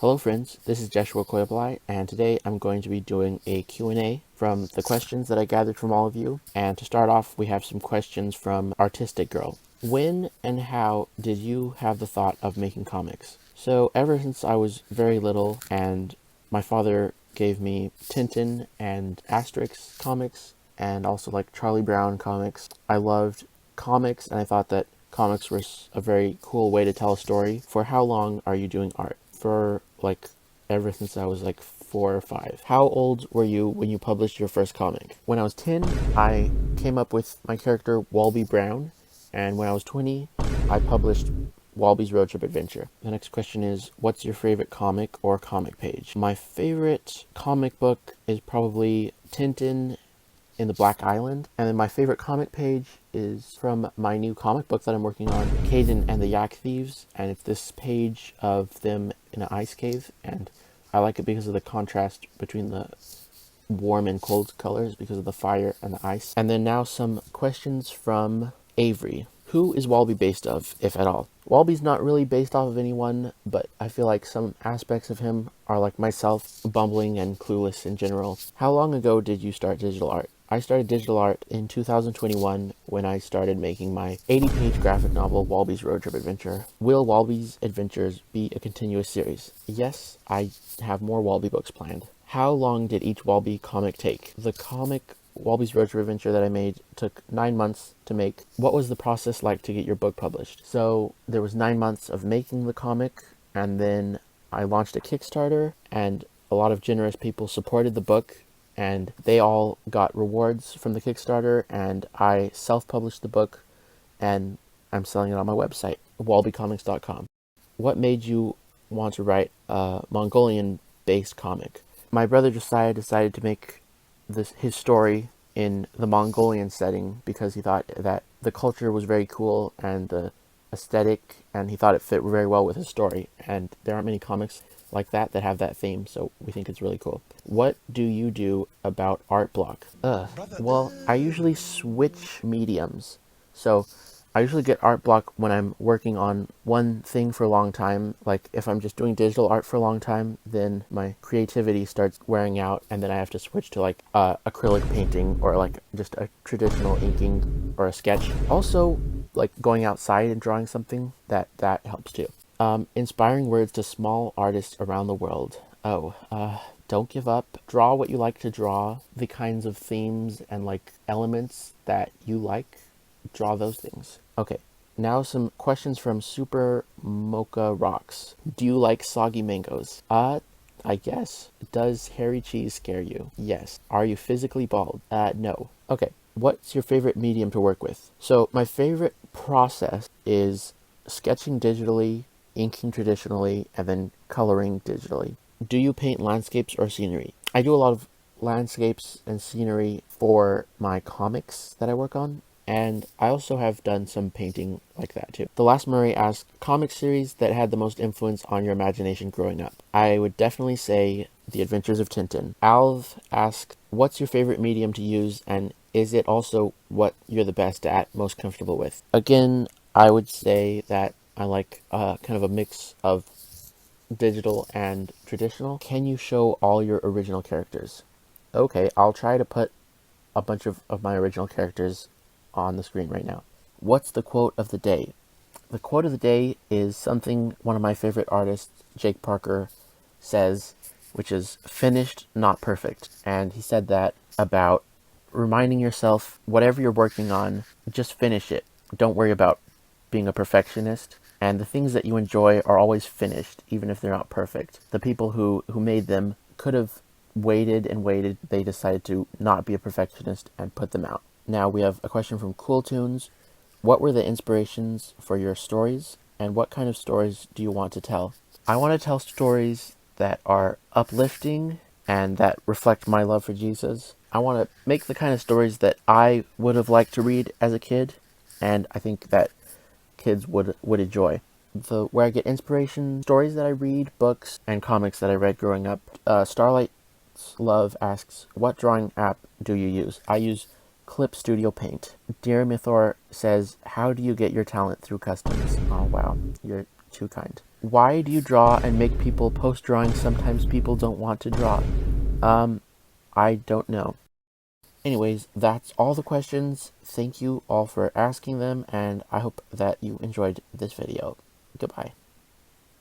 Hello friends, this is Jeshua Koilpillai, and today I'm going to be doing a Q&A from the questions that I gathered from all of you. And to start off, we have some questions from Artistic Girl. When and how did you have the thought of making comics? So ever since I was very little and my father gave me Tintin and Asterix comics and also like Charlie Brown comics, I loved comics and I thought that comics were a very cool way to tell a story. For how long are you doing art? For like ever since I was like 4 or 5. How old were you when you published your first comic? When I was 10, I came up with my character Walby Brown, and when I was 20, I published Walby's Road Trip Adventure. The next question is, what's your favorite comic or comic page? My favorite comic book is probably Tintin in the Black Island, and then my favorite comic page is from my new comic book that I'm working on, Caden and the Yak Thieves, and it's this page of them in an ice cave, and I like it because of the contrast between the warm and cold colors because of the fire and the ice. And then now some questions from Avery. Who is Walby based of, if at all? Walby's not really based off of anyone, but I feel like some aspects of him are like myself, bumbling and clueless in general. How long ago did you start digital art? I started digital art in 2021 when I started making my 80-page graphic novel, Walby's Road Trip Adventure. Will Walby's Adventures be a continuous series? Yes, I have more Walby books planned. How long did each Walby comic take? The comic Walby's Road Trip Adventure that I made took 9 months to make. What was the process like to get your book published? So there was 9 months of making the comic, and then I launched a Kickstarter, and a lot of generous people supported the book, and they all got rewards from the Kickstarter, and I self-published the book, and I'm selling it on my website, walbycomics.com. What made you want to write a Mongolian-based comic? My brother Josiah decided to make his story in the Mongolian setting because he thought that the culture was very cool and the aesthetic, and he thought it fit very well with his story, and there aren't many comics like that have that theme, so we think it's really cool. What do you do about art block? Well, I usually switch mediums. So I usually get art block when I'm working on one thing for a long time. Like if I'm just doing digital art for a long time, then my creativity starts wearing out, and then I have to switch to like acrylic painting or like just a traditional inking or a sketch. Also, like going outside and drawing something, that helps too. Inspiring words to small artists around the world. Don't give up. Draw what you like to draw. The kinds of themes and like elements that you like, draw those things. Okay, now some questions from Super Mocha Rocks. Do you like soggy mangoes? I guess. Does hairy cheese scare you? Yes. Are you physically bald? No. Okay, what's your favorite medium to work with? So my favorite process is sketching digitally, inking traditionally, and then coloring digitally. Do you paint landscapes or scenery? I do a lot of landscapes and scenery for my comics that I work on, and I also have done some painting like that too. The Last Murray asked, comic series that had the most influence on your imagination growing up. I would definitely say The Adventures of Tintin. Alv asked, what's your favorite medium to use, and is it also what you're the best at, most comfortable with? Again, I would say that I like kind of a mix of digital and traditional. Can you show all your original characters? Okay, I'll try to put a bunch of my original characters on the screen right now. What's the quote of the day? The quote of the day is something one of my favorite artists, Jake Parker, says, which is finished, not perfect. And he said that about reminding yourself, whatever you're working on, just finish it. Don't worry about being a perfectionist. And the things that you enjoy are always finished, even if they're not perfect. The people who made them could have waited and waited. They decided to not be a perfectionist and put them out. Now we have a question from Cool Tunes. What were the inspirations for your stories, and what kind of stories do you want to tell? I want to tell stories that are uplifting and that reflect my love for Jesus. I want to make the kind of stories that I would have liked to read as a kid, and I think that kids would enjoy. Where I get inspiration, stories that I read, books, and comics that I read growing up. Starlight's Love asks, what drawing app do you use? I use Clip Studio Paint. Dear Mythor says, how do you get your talent through customs? Oh wow, you're too kind. Why do you draw and make people post drawings sometimes people don't want to draw? I don't know. Anyways, that's all the questions. Thank you all for asking them, and I hope that you enjoyed this video. Goodbye.